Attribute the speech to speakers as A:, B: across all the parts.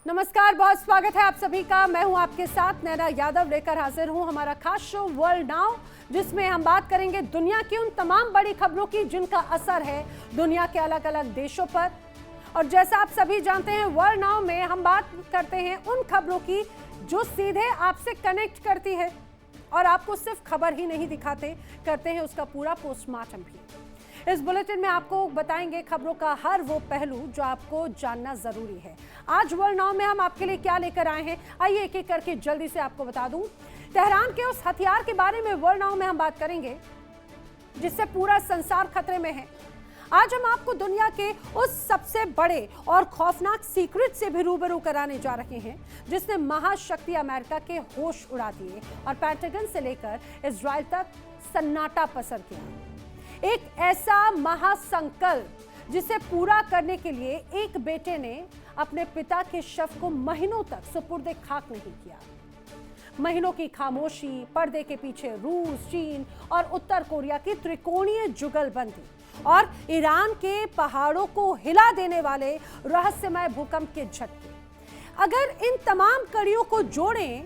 A: नमस्कार, बहुत स्वागत है आप सभी का। मैं हूं आपके साथ नैना यादव, लेकर हाजिर हूं हमारा खास शो वर्ल्ड नाउ, जिसमें हम बात करेंगे दुनिया की उन तमाम बड़ी खबरों की जिनका असर है दुनिया के अलग अलग देशों पर। और जैसा आप सभी जानते हैं, वर्ल्ड नाउ में हम बात करते हैं उन खबरों की जो सीधे आपसे कनेक्ट करती है और आपको सिर्फ खबर ही नहीं दिखाते, करते हैं उसका पूरा पोस्टमार्टम भी। इस बुलेटिन में आपको बताएंगे खबरों का हर वो पहलू जो आपको जानना जरूरी है। आज वर्ल्ड नाउ में हम आपके लिए क्या लेकर आए हैं, आइए एक एक करके जल्दी से आपको बता दूं। तेहरान के उस हथियार के बारे में वर्ल्ड नाउ में हम बात करेंगे जिससे पूरा संसार खतरे में है। आज हम आपको दुनिया के उस सबसे बड़े और खौफनाक सीक्रेट से भी रूबरू कराने जा रहे हैं जिसने महाशक्ति अमेरिका के होश उड़ा दिए और पेंटागन से लेकर इजराइल तक सन्नाटा पसर किया। एक ऐसा महासंकल्प जिसे पूरा करने के लिए एक बेटे ने अपने पिता के शव को महीनों तक सुपुर्दे खाक नहीं किया। महीनों की खामोशी, पर्दे के पीछे रूस, चीन और उत्तर कोरिया की त्रिकोणीय जुगलबंदी और ईरान के पहाड़ों को हिला देने वाले रहस्यमय भूकंप के झटके। अगर इन तमाम कड़ियों को जोड़ें,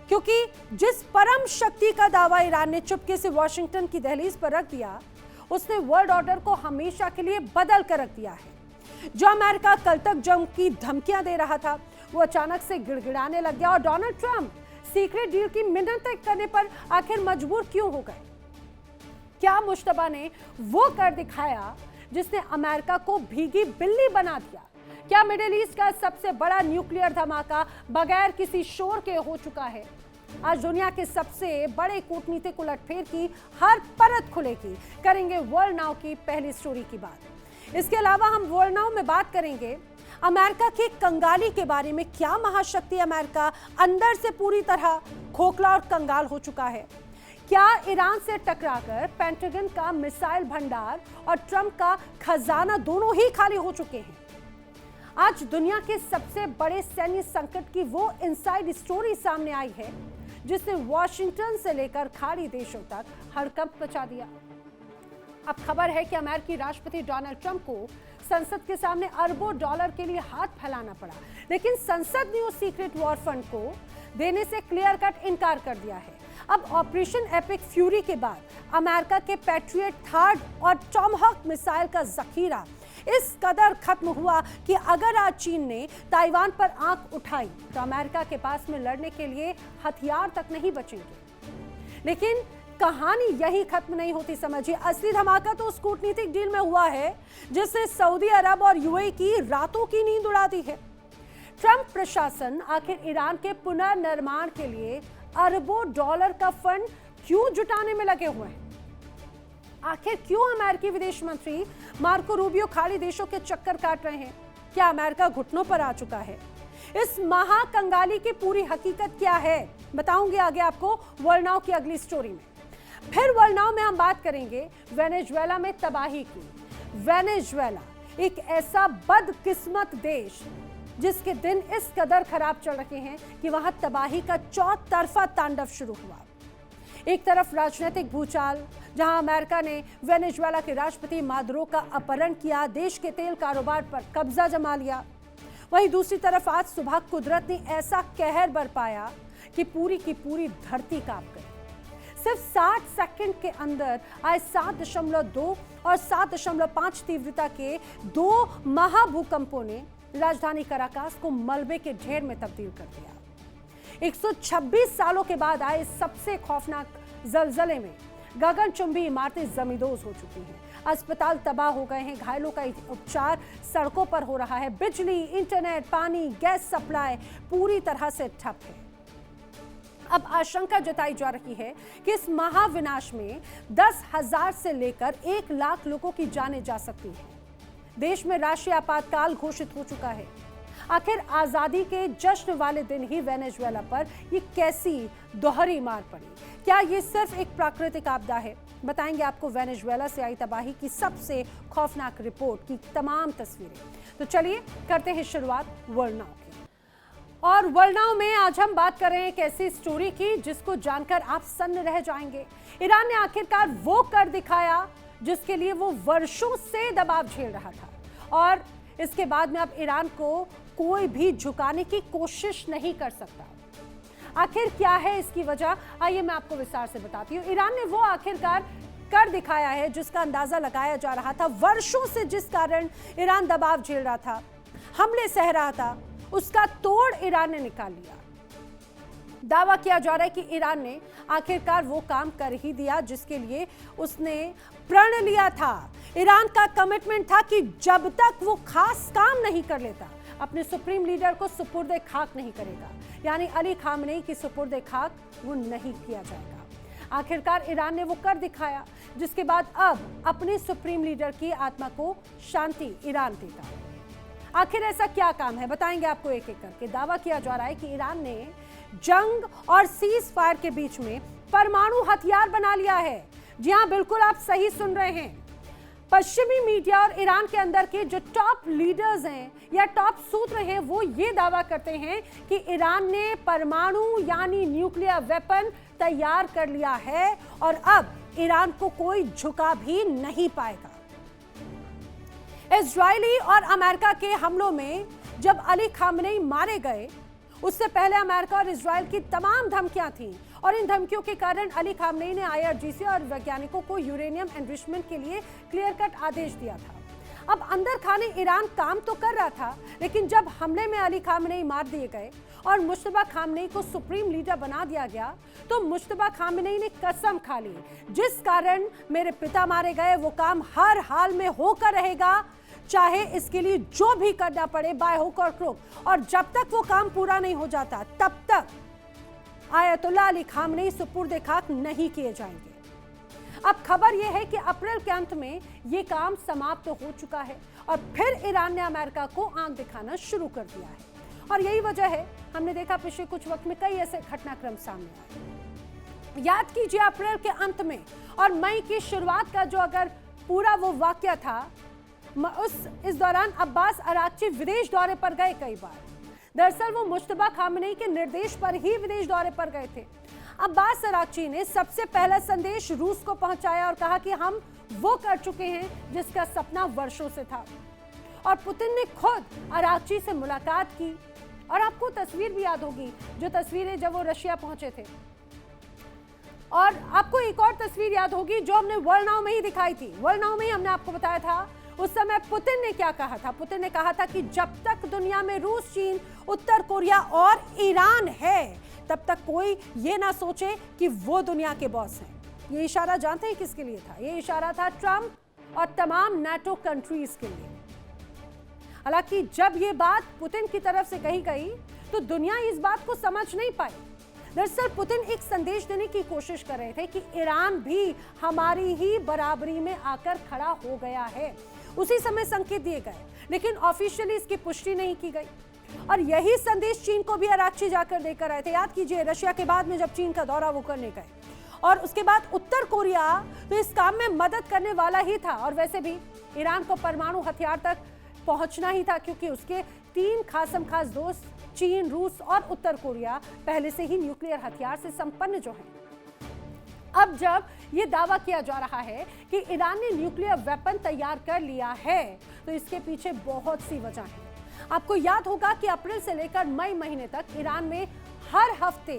A: क्योंकि जिस परम शक्ति का दावा ईरान ने चुपके से वॉशिंगटन की दहलीज पर रख दिया, उसने वर्ल्ड ऑर्डर को हमेशा के लिए बदल कर रख दिया है। जो अमेरिका कल तक जंग की धमकियां दे रहा था, वो अचानक से गिड़गिड़ाने लग गया। और डोनाल्ड ट्रंप सीक्रेट डील की मिन्नतें करने पर आखिर मजबूर क्यों हो गए? क्या मुश्तबा ने वो कर दिखाया जिसने अमेरिका को भीगी बिल्ली बना दिया? क्या मिडिल ईस्ट का सबसे बड़ा न्यूक्लियर धमाका बगैर किसी शोर के हो चुका है? आज दुनिया के सबसे बड़े कूटनीतिक उलटफेर की हर परत खुलेगी। करेंगे वर्ल्ड नाउ की पहली स्टोरी की बात। इसके अलावा हम वर्ल्ड नाउ में बात करेंगे अमेरिका की कंगाली के बारे में। क्या महाशक्ति अमेरिका अंदर से पूरी तरह खोखला और कंगाल हो चुका है? क्या ईरान से टकराकर पेंटागन का मिसाइल भंडार और ट्रंप का खजाना दोनों ही खाली हो चुके हैं? आज दुनिया के सबसे बड़े सैन्य संकट की वो इनसाइड स्टोरी सामने आई है जिसने वॉशिंगटन से लेकर खाड़ी देशों तक हड़कंप मचा दिया। अब खबर है कि अमेरिकी राष्ट्रपति डोनाल्ड ट्रंप को संसद के सामने अरबों डॉलर के लिए हाथ फैलाना पड़ा, लेकिन संसद ने उस सीक्रेट वॉर फंड को देने से क्लियर कट इनकार कर दिया है। अब ऑपरेशन एपिक फ्यूरी के बाद अमेरिका के पैट्रियट थर्ड और टॉमहॉक मिसाइल का जखीरा इस कदर खत्म हुआ कि अगर आज चीन ने ताइवान पर आंख उठाई तो अमेरिका के पास में लड़ने के लिए हथियार तक नहीं बचेंगे। लेकिन कहानी यही खत्म नहीं होती, समझिए। असली धमाका तो उस कूटनीतिक डील में हुआ है जिसने सऊदी अरब और यूएई की रातों की नींद उड़ा दी है। ट्रंप प्रशासन आखिर ईरान के पुनर्निर्माण के लिए अरबों डॉलर का फंड क्यों जुटाने में लगे हुए हैं? आखिर क्यों अमेरिकी विदेश मंत्री मार्को रूबियो खाड़ी देशों के चक्कर काट रहे हैं? क्या अमेरिका घुटनों पर आ चुका है? इस महाकंगाली की पूरी हकीकत क्या है, बताऊंगी आगे आपको वर्ल्ड नाउ की अगली स्टोरी में। फिर वर्ल्ड नाउ में हम बात करेंगे वेनेजुएला में तबाही की। वेनेजुएला एक ऐसा बदकिस्मत देश जिसके दिन इस कदर खराब चल रहे हैं कि वहां तबाही का चौतरफा तांडव शुरू हुआ। एक तरफ राजनीतिक भूचाल, जहां अमेरिका ने वेनेजुएला के राष्ट्रपति मादुरो का अपहरण किया, देश के तेल कारोबार पर कब्जा जमा लिया। वहीं दूसरी तरफ आज सुबह कुदरत ने ऐसा कहर बरपाया कि पूरी की पूरी धरती कांप गई। सिर्फ 60 सेकंड के अंदर आए 7.2 और 7.5 तीव्रता के दो महाभूकंपों ने राजधानी कराकास को मलबे के ढेर में तब्दील कर दिया। 126 सालों के बाद आए सबसे खौफनाक जलजले में गगनचुंबी इमारतें जमींदोज हो चुकी हैं, अस्पताल तबाह हो गए हैं, घायलों का उपचार सड़कों पर हो रहा है, बिजली, इंटरनेट, पानी, गैस सप्लाई पूरी तरह से ठप है। अब आशंका जताई जा रही है कि इस महाविनाश में 10,000 से लेकर 1 लाख लोगों की जानें जा सकती हैं। देश में राष्ट्रीय आपातकाल घोषित हो चुका है। आखिर आजादी के जश्न वाले दिन ही वेनेजुएला पर ये कैसी दोहरी मार पड़ी? क्या ये सिर्फ एक प्राकृतिक आपदा है? बताएंगे आपको वेनेजुएला से आई तबाही की सबसे खौफनाक रिपोर्ट की तमाम तस्वीरें। तो चलिए करते हैं शुरुआत वर्ल्ड नाउ की। और वर्ल्ड नाउ में आज हम बात कर रहे हैं एक ऐसी स्टोरी की जिसको जानकर आप सन्न रह जाएंगे। ईरान ने आखिरकार वो कर दिखाया जिसके लिए वो वर्षों से दबाव झेल रहा था। और इसके बाद में अब ईरान को कोई भी झुकाने की कोशिश नहीं कर सकता। आखिर क्या है इसकी वजह, आइए मैं आपको विस्तार से बताती हूँ। ईरान ने वो आखिरकार कर दिखाया है जिसका अंदाजा लगाया जा रहा था। वर्षों से जिस कारण ईरान दबाव झेल रहा था, हमले सह रहा था, उसका तोड़ ईरान ने निकाल लिया। दावा किया जा रहा है कि ईरान ने आखिरकार वो काम कर ही दिया जिसके लिए उसने प्रण लिया था। ईरान का कमिटमेंट था कि जब तक वो खास काम नहीं कर लेता, अपने सुप्रीम लीडर को सुपुर्दे खाक नहीं करेगा, यानी अली खामनेई की सुपुर्दे खाक वो नहीं किया जाएगा। आखिरकार ईरान ने वो कर दिखाया, जिसके बाद अब अपने सुप्रीम लीडर की आत्मा को शांति ईरान देता है। आखिर ऐसा क्या काम है, बताएंगे आपको एक एक करके। दावा किया जा रहा है कि ईरान ने जंग और सीज फायर के बीच में परमाणु हथियार बना लिया है। जी हां, बिल्कुल आप सही सुन रहे हैं। पश्चिमी मीडिया और ईरान के अंदर के जो टॉप लीडर्स हैं या टॉप सूत्र हैं, वो ये दावा करते हैं कि ईरान ने परमाणु यानी न्यूक्लियर वेपन तैयार कर लिया है और अब ईरान को कोई झुका भी नहीं पाएगा। इजरायली और अमेरिका के हमलों में जब अली खामनेई मारे गए, उससे पहले अमेरिका और इजरायल की तमाम धमकियां थीं और इन धमकियों के कारण अली खामनेई ने आईआरजीसी और वैज्ञानिकों को यूरेनियम एनरिचमेंट के लिए क्लियर कट आदेश दिया था। अब अंदर खाने ईरान काम तो कर रहा था, लेकिन जब हमले में अली खामनेई मार दिए गए और मुश्तबा खामनेई को सुप्रीम लीडर बना दिया गया, तो मुश्तबा खामनेई ने कसम खा ली, जिस कारण मेरे पिता मारे गए वो काम हर हाल में होकर रहेगा, चाहे इसके लिए जो भी करना पड़े, बाय हुक और क्रुक। और जब तक वो काम पूरा नहीं हो जाता, तब तक आयतुल्लाह अली खामनेई सुपुर्दे खाक नहीं किए जाएंगे। अब खबर यह है कि अप्रैल के अंत में ये काम समाप्त हो चुका है और फिर ईरान ने अमेरिका को आंख दिखाना शुरू कर दिया है। और यही वजह है, हमने देखा पिछले कुछ वक्त में कई ऐसे घटनाक्रम सामने आए। याद कीजिए अप्रैल के अंत में और मई की शुरुआत का जो अगर पूरा वो वाकया था, इस दौरान अब्बास अराक्ची विदेश दौरे पर गए कई बार। दरअसल वो मुश्तबा खामनेई के निर्देश पर ही विदेश दौरे पर गए थे। अब्बास अराक्ची ने सबसे पहला संदेश रूस को पहुंचाया और कहा कि हम वो कर चुके हैं जिसका सपना वर्षों से था। और पुतिन ने खुद अराक्ची से मुलाकात की और आपको तस्वीर भी याद होगी, जो तस्वीरें जब वो रशिया पहुंचे थे। और आपको एक और तस्वीर याद होगी जो हमने वर्ल्ड नाउ में ही दिखाई थी। वर्ल्ड नाउ में ही हमने आपको बताया था उस समय पुतिन ने क्या कहा था। पुतिन ने कहा था कि जब तक दुनिया में रूस, चीन, उत्तर कोरिया और ईरान है, तब तक कोई ये ना सोचे कि वो दुनिया के बॉस हैं। ये इशारा जानते हैं किसके लिए था? ये इशारा था ट्रंप और तमाम नाटो कंट्रीज के लिए। हालांकि जब ये बात पुतिन की तरफ से कही गई तो दुनिया इस बात को समझ नहीं पाई। दरअसल पुतिन एक संदेश देने की कोशिश कर रहे थे कि ईरान भी हमारी ही बराबरी में आकर खड़ा हो गया है। उसी समय संकेत दिए गए, लेकिन ऑफिशियली इसकी पुष्टि नहीं की गई। और यही संदेश चीन को भी अराक्ची जाकर देकर आए थे। याद कीजिए रशिया के बाद में जब चीन का दौरा वो करने गए, और उसके बाद उत्तर कोरिया तो इस काम में मदद करने वाला ही था। और वैसे भी ईरान को परमाणु हथियार तक पहुंचना ही था, क्योंकि उसके 3 खासम खास दोस्त चीन, रूस और उत्तर कोरिया पहले से ही न्यूक्लियर हथियार से संपन्न जो हैं। अब जब ये दावा किया जा रहा है कि ईरान ने न्यूक्लियर वेपन तैयार कर लिया है, तो इसके पीछे बहुत सी वजह है। आपको याद होगा कि अप्रैल से लेकर मई महीने तक ईरान में हर हफ्ते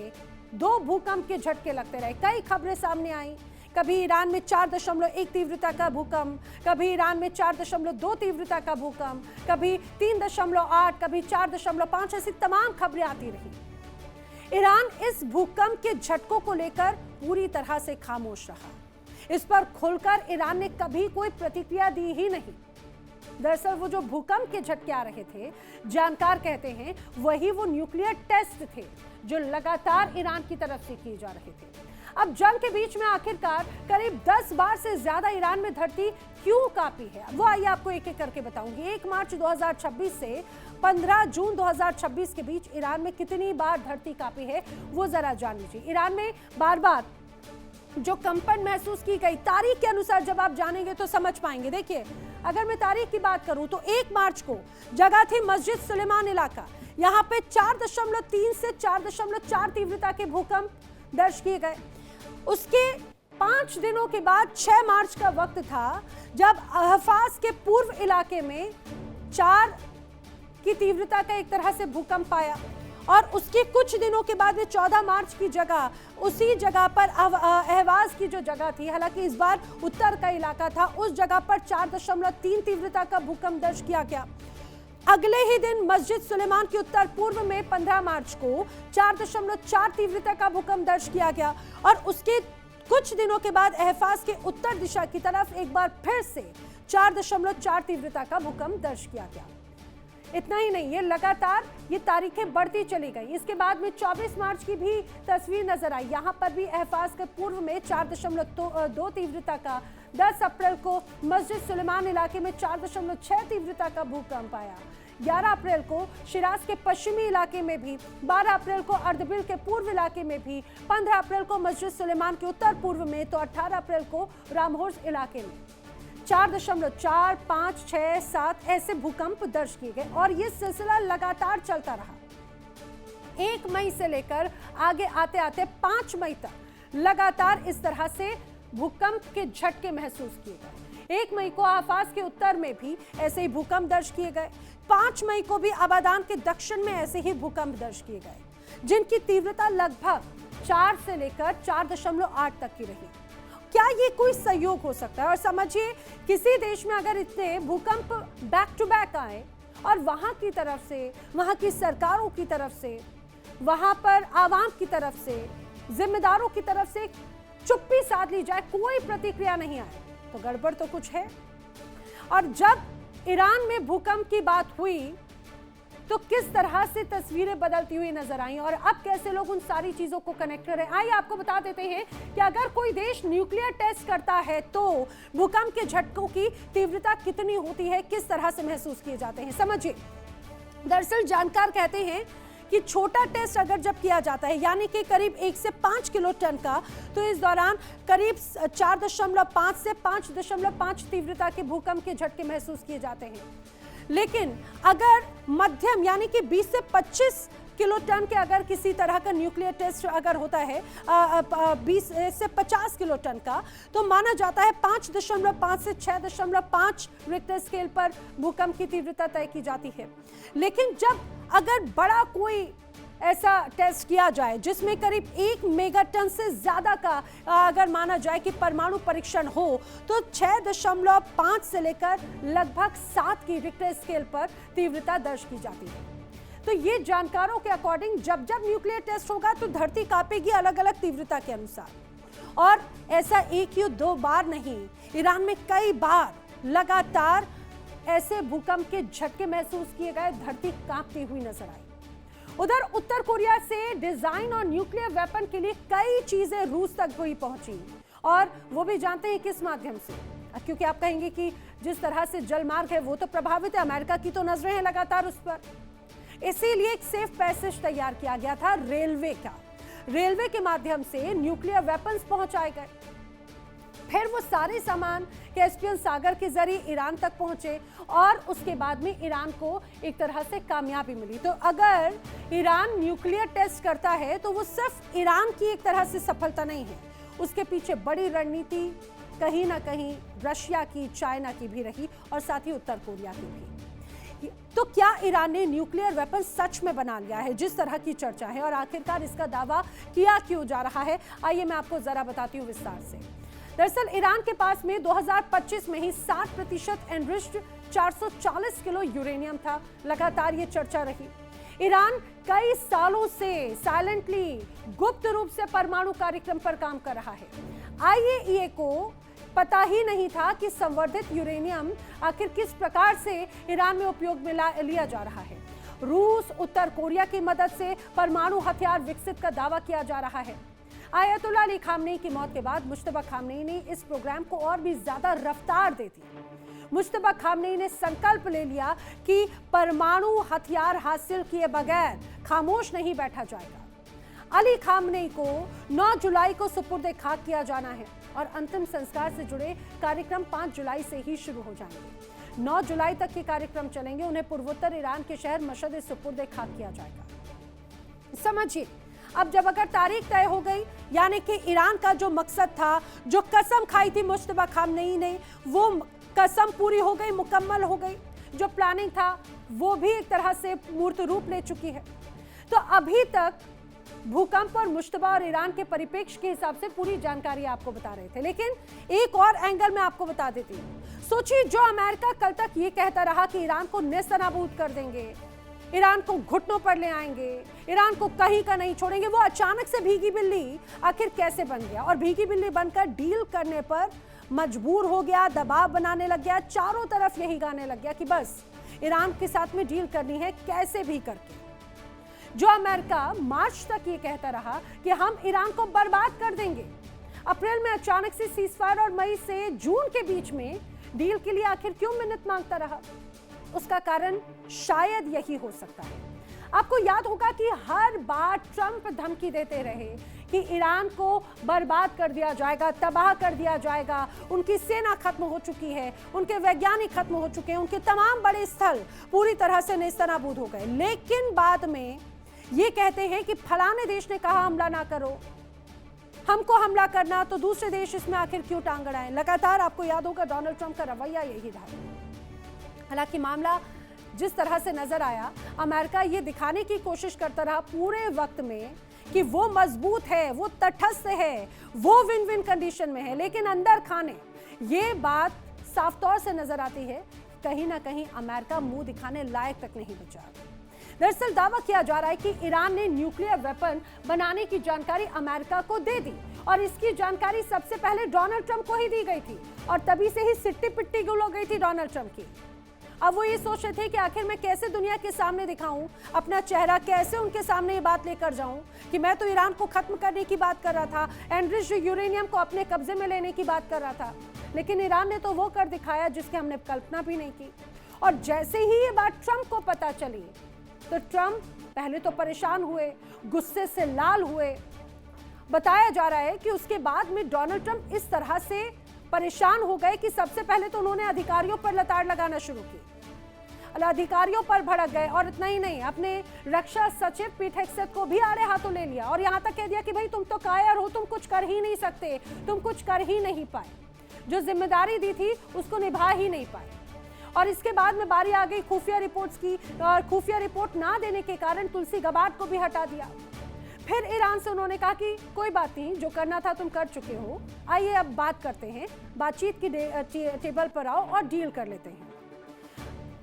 A: 2 भूकंप के झटके लगते रहे। कई खबरें सामने आई, कभी ईरान में 4.1 तीव्रता का भूकंप, कभी ईरान में 4.2 तीव्रता का भूकंप, कभी 3.8, कभी 4.5, ऐसी तमाम खबरें आती रही। ईरान इस भूकंप के झटकों को लेकर पूरी तरह से खामोश रहा। इस पर खुलकर ईरान ने कभी कोई प्रतिक्रिया दी ही नहीं। दरअसल वो जो भूकंप के झटके आ रहे थे, जानकार कहते हैं वही वो न्यूक्लियर टेस्ट थे जो लगातार ईरान की तरफ से किए जा रहे थे। अब जंग के बीच में आखिरकार करीब 10 बार से ज्यादा ईरान में धरती क्यों कांपी है, वो आइए आपको एक एक करके बताऊंगी। 1 मार्च 2026 से 15 जून 2026 के बीच ईरान में कितनी बार धरती कांपी है, वो जरा जान लीजिए। ईरान में बार बार जो कंपन महसूस की गई, तारीख के अनुसार जब आप जानेंगे तो समझ पाएंगे। देखिए, अगर मैं तारीख की बात करूं तो 1 मार्च को जगह थी मस्जिद सुलेमान इलाका, यहाँ पे 4.3 से 4.4 तीव्रता के भूकंप दर्ज किए गए। उसके 5 दिनों के बाद 6 मार्च का वक्त था जब अहफाज के पूर्व इलाके में 4 की तीव्रता का एक तरह से भूकंप आया और उसके कुछ दिनों के बाद में 14 मार्च की जगह उसी जगह पर अहवाज की जो जगह थी, हालांकि इस बार उत्तर का इलाका था, उस जगह पर 4.3 तीव्रता का भूकंप दर्ज किया गया। अगले ही दिन मस्जिद सुलेमान के उत्तर पूर्व में 15 मार्च को 4.4 तीव्रता का भूकंप दर्ज किया गया और उसके कुछ दिनों के बाद अहवाज के उत्तर दिशा की तरफ एक बार फिर से 4.4 तीव्रता का भूकंप दर्ज किया गया। इतना ही नहीं, ये लगातार ये तारीखें बढ़ती चली गई। इसके बाद में 24 मार्च की भी तस्वीर नजर आई। यहाँ पर भी अहवाज के पूर्व में 4.2 तीव्रता का, 10 अप्रैल को मस्जिद सुलेमान इलाके में 4.6 तीव्रता का भूकंप आया। 11 अप्रैल को शिराज के पश्चिमी इलाके में भी, 12 अप्रैल को अर्दबिल के पूर्व इलाके में भी, 15 अप्रैल को मस्जिद सुलेमान के उत्तर पूर्व में, तो 18 अप्रैल को रामहोर्स इलाके में 4.4, 5, 6, 7 ऐसे भूकंप दर्ज किए गए और ये सिलसिला लगातार चलता रहा। 1 मई से लेकर आगे आते आते 5 मई तक लगातार इस तरह से भूकंप के झटके महसूस किए गए। 1 मई को आफाज के उत्तर में भी ऐसे ही भूकंप दर्ज किए गए। 5 मई को भी आबादान के दक्षिण में ऐसे ही भूकंप दर्ज किए गए, जिनकी तीव्रता लगभग 4 से लेकर 4.8 तक की रही। क्या ये कोई संयोग हो सकता है? और समझिए, किसी देश में अगर इतने भूकंप बैक टू बैक आए और वहां की तरफ से, वहां की सरकारों की तरफ से, वहां पर आवाम की तरफ से, जिम्मेदारों की तरफ से चुप्पी साध ली जाए, कोई प्रतिक्रिया नहीं आए, तो गड़बड़ तो कुछ है। और जब ईरान में भूकंप की बात हुई तो किस तरह से तस्वीरें बदलती हुई नजर आई और अब कैसे लोग उन सारी चीजों को कनेक्ट कर रहे हैं। आइए आपको बता देते हैं कि अगर कोई देश न्यूक्लियर टेस्ट करता है तो भूकंप के झटकों की तीव्रता कितनी होती है, किस तरह से महसूस किए जाते हैं, समझिए। दरअसल जानकार कहते हैं कि छोटा टेस्ट अगर जब किया जाता है, यानी कि करीब 1 से 5 किलो टन का, तो इस दौरान करीब 4.5 से 5.5 तीव्रता के भूकंप के झटके महसूस किए जाते हैं। लेकिन अगर मध्यम यानी कि 20 से 25 किलो टन के अगर किसी तरह का न्यूक्लियर टेस्ट अगर होता है 20 से 50 किलो टन का, तो माना जाता है 5.5 से 6.5 रिक्टर स्केल पर भूकंप की तीव्रता तय की जाती है। लेकिन जब अगर बड़ा कोई ऐसा टेस्ट किया जाए जिसमें करीब 1 मेगाटन से ज्यादा का अगर माना जाए कि परमाणु परीक्षण हो, तो 6.5 से लेकर लगभग 7 की रिक्टर स्केल पर तीव्रता दर्ज की जाती है। तो ये जानकारों के अकॉर्डिंग जब जब न्यूक्लियर टेस्ट होगा तो धरती कांपेगी अलग अलग तीव्रता के अनुसार। और ऐसा एक या 2 बार नहीं, ईरान में कई बार लगातार ऐसे भूकंप के झटके महसूस किए गए, धरती कांपती हुई नजर आई। उधर उत्तर कोरिया से डिजाइन और न्यूक्लियर वेपन के लिए कई चीजें रूस तक हुई पहुंची, और वो भी जानते हैं किस माध्यम से, क्योंकि आप कहेंगे कि जिस तरह से जलमार्ग है वो तो प्रभावित है, अमेरिका की तो नजरें हैं लगातार उस पर। इसीलिए एक सेफ पैसेज तैयार किया गया था रेलवे का। रेलवे के माध्यम से न्यूक्लियर वेपन्स पहुंचाए गए, फिर वो सारे सामान कैस्पियन सागर के जरिए ईरान तक पहुंचे और उसके बाद में ईरान को एक तरह से कामयाबी मिली। तो अगर ईरान न्यूक्लियर टेस्ट करता है तो वो सिर्फ ईरान की एक तरह से सफलता नहीं है, उसके पीछे बड़ी रणनीति कहीं ना कहीं रशिया की, चाइना की भी रही और साथ ही उत्तर कोरिया की भी। तो क्या ईरान ने न्यूक्लियर वेपन सच में बना लिया है, जिस तरह की चर्चा है, और आखिरकार इसका दावा किया क्यों जा रहा है, आइए मैं आपको जरा बताती हूँ विस्तार से। दरअसल ईरान के पास में 2025 में ही 60% एनरिच्ड 440 किलो यूरेनियम था। लगातार ये चर्चा रही। ईरान कई सालों से साइलेंटली, गुप्त रूप से परमाणु कार्यक्रम पर काम कर रहा है। आईएईए को पता ही नहीं था कि संवर्धित यूरेनियम आखिर किस प्रकार से ईरान में उपयोग में लिया जा रहा है। रूस, उत्तर कोरिया की मदद से परमाणु हथियार विकसित का दावा किया जा रहा है। आयतुल्लाह अली खामनेई की मौत के बाद मुश्तबा खामनेई ने इस प्रोग्राम को और भी ज्यादा रफ्तार दे दी। मुश्तबा खामनेई ने संकल्प ले लिया कि परमाणु हथियार हासिल किए बगैर खामोश नहीं बैठा जाएगा। अली खामनेई को 9 जुलाई को सुपुर्द खाक किया जाना है और अंतिम संस्कार से जुड़े कार्यक्रम 5 जुलाई से ही शुरू हो जाएंगे। 9 जुलाई तक के कार्यक्रम चलेंगे। उन्हें पूर्वोत्तर ईरान के शहर मशहद सुपुर्द खाक किया जाएगा। समझिए, अब जब अगर तारीख तय हो गई, यानी कि ईरान का जो मकसद था, जो कसम खाई थी मुश्तबा खामनेई ने, वो कसम पूरी हो गई, मुकम्मल हो गई। जो प्लानिंग था वो भी एक तरह से मूर्त रूप ले चुकी है। तो अभी तक भूकंप और मुश्तबा और ईरान के परिप्रेक्ष्य के हिसाब से पूरी जानकारी आपको बता रहे थे, लेकिन एक और एंगल में आपको बता देती हूं। सोचिए, जो अमेरिका कल तक ये कहता रहा कि ईरान को नेस्तनाबूद कर देंगे, ईरान को घुटनों पर ले आएंगे, ईरान को कहीं का नहीं छोड़ेंगे, वो अचानक से भीगी बिल्ली आखिर कैसे बन गया और भीगी बिल्ली बनकर डील करने पर मजबूर हो गया, दबाव बनाने लग गया, चारों तरफ यही गाने लग गया कि बस ईरान के साथ में डील करनी है कैसे भी करके। जो अमेरिका मार्च तक ये कहता रहा कि हम ईरान को बर्बाद कर देंगे, अप्रैल में अचानक से सीजफायर और मई से जून के बीच में डील के लिए आखिर क्यों मिन्नत मांगता रहा? उसका कारण शायद यही हो सकता है। आपको याद होगा कि हर बार ट्रंप धमकी देते रहे कि ईरान को बर्बाद कर दिया जाएगा, तबाह कर दिया जाएगा, उनकी सेना खत्म हो चुकी है, उनके वैज्ञानिक खत्म हो चुके हैं, उनके तमाम बड़े स्थल पूरी तरह से नेस्तनाबूद हो गए। लेकिन बाद में ये कहते हैं कि फलाने देश ने कहा हमला ना करो, हमको हमला करना, तो दूसरे देश इसमें आखिर क्यों टांग अड़ाएं? लगातार आपको याद होगा डोनाल्ड ट्रंप का रवैया यही रहा। हालांकि मामला जिस तरह से नजर आया, अमेरिका ये दिखाने की कोशिश करता रहा पूरे वक्त में कि वो मजबूत है, वो तटस्थ है, वो विन विन कंडीशन में है, लेकिन अंदर खाने ये बात साफ तौर से नजर आती है, कहीं ना कहीं अमेरिका मुंह दिखाने लायक तक नहीं बचा। दरअसल दावा किया जा रहा है कि ईरान ने न्यूक्लियर वेपन बनाने की जानकारी अमेरिका को दे दी और इसकी जानकारी सबसे पहले डोनाल्ड ट्रंप को ही दी गई थी और तभी से ही सिट्टी पिट्टी गुल हो गई थी डोनाल्ड ट्रंप की। अब वो ये सोच रहे थे कि आखिर मैं कैसे दुनिया के सामने दिखाऊं अपना चेहरा, कैसे उनके सामने ये बात लेकर जाऊं कि मैं तो ईरान को खत्म करने की बात कर रहा था, एनरिच्ड यूरेनियम को अपने कब्जे में लेने की बात कर रहा था, लेकिन ईरान ने तो वो कर दिखाया जिसकी हमने कल्पना भी नहीं की। और जैसे ही ये बात ट्रंप को पता चली तो ट्रंप पहले तो परेशान हुए, गुस्से से लाल हुए। बताया जा रहा है कि उसके बाद में डोनाल्ड ट्रंप इस तरह से परेशान हो गए कि सबसे पहले तो उन्होंने अधिकारियों पर लताड़ लगाना शुरू की, अधिकारियों पर भड़क गए और इतना ही नहीं, अपने रक्षा सचिव पीट हेगसेथ को भी आड़े हाथों ले लिया और यहां तक कह दिया कि भाई तुम तो कायर हो, तुम कुछ कर ही नहीं सकते, तुम कुछ कर ही नहीं पाए, जो जिम्मेदारी दी थी उसको निभा ही नहीं पाए। और इसके बाद में बारी आ गई खुफिया रिपोर्ट्स की और खुफिया रिपोर्ट ना देने के कारण तुलसी गबार्ड को भी हटा दिया। फिर ईरान से उन्होंने कहा कि कोई बात नहीं, जो करना था तुम कर चुके हो, आइए अब बात करते हैं, बातचीत की टेबल पर आओ और डील कर लेते हैं।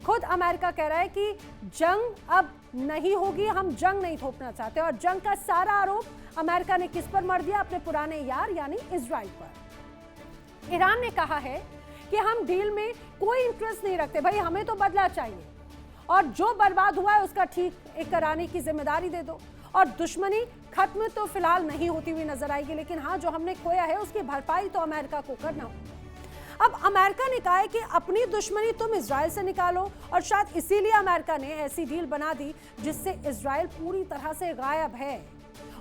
A: खुद अमेरिका कह रहा है कि जंग अब नहीं होगी, हम जंग नहीं थोपना चाहते और जंग का सारा आरोप अमेरिका ने किस पर मर दिया? अपने पुराने यार यानी इजराइल पर। ईरान ने कहा है कि हम डील में कोई इंटरेस्ट नहीं रखते, भाई हमें तो बदला चाहिए और जो बर्बाद हुआ है उसका ठीक एक कराने की जिम्मेदारी दे दो और दुश्मनी खत्म तो फिलहाल नहीं होती हुई नजर आएगी, लेकिन हाँ जो हमने खोया है उसकी भरपाई तो अमेरिका को करना हो। अब अमेरिका ने कहा है कि अपनी दुश्मनी तुम इजराइल से निकालो और शायद इसीलिए अमेरिका ने ऐसी डील बना दी जिससे इजराइल पूरी तरह से गायब है